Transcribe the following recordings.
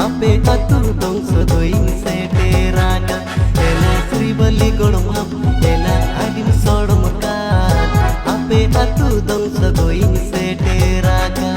ape atu dong sedoing seteraga ena Sribali gormam ena adim sodmka ape atu dong sedoing seteraga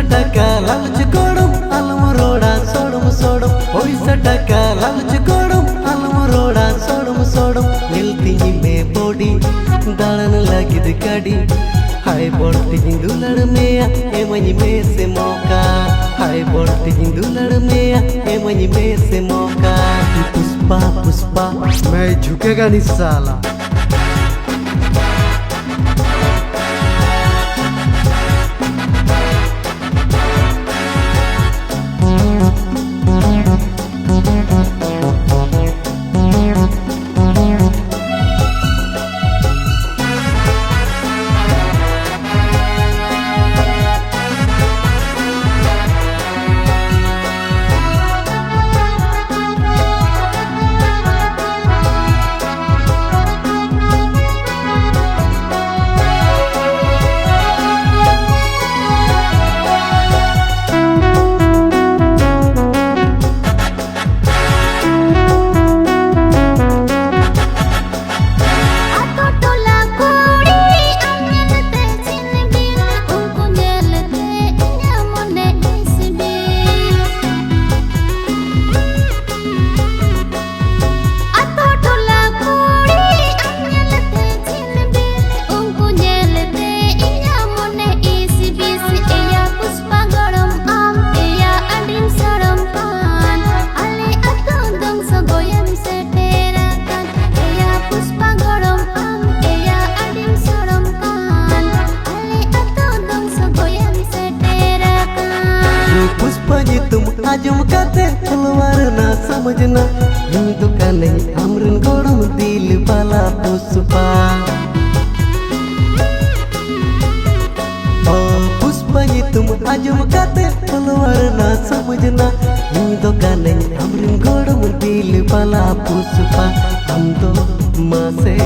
Taka laluch kodum alam roda sodum sodum oisa taka laluch kodum alam roda sodum sodum nilti me body dalan lagid kadi hai borti hindulad meya emani me se moka hai borti hindulad meya emani me se moka puspa puspa मैं झुकेगा नहीं साला। तुम आजम काते तलवार ना समझना हिंदू का नहीं अमरन गोड़म दिल वाला पुष्पा ओ पुष्पा ये तुम आजम काते तलवार ना समझना हिंदू का नहीं अमरन गोड़म दिल वाला पुष्पा हम तो माँ से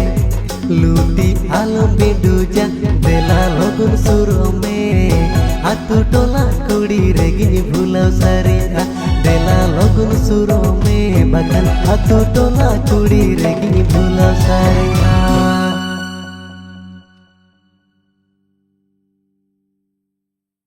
लूटी आलम बिडूजा देला लोगन सुरो में आतु टोला कुड़ी रेगिनी भूला सारिया देला लोगन सुरो में बगन आतु टोला कुड़ी रेगिनी भूला सारिया।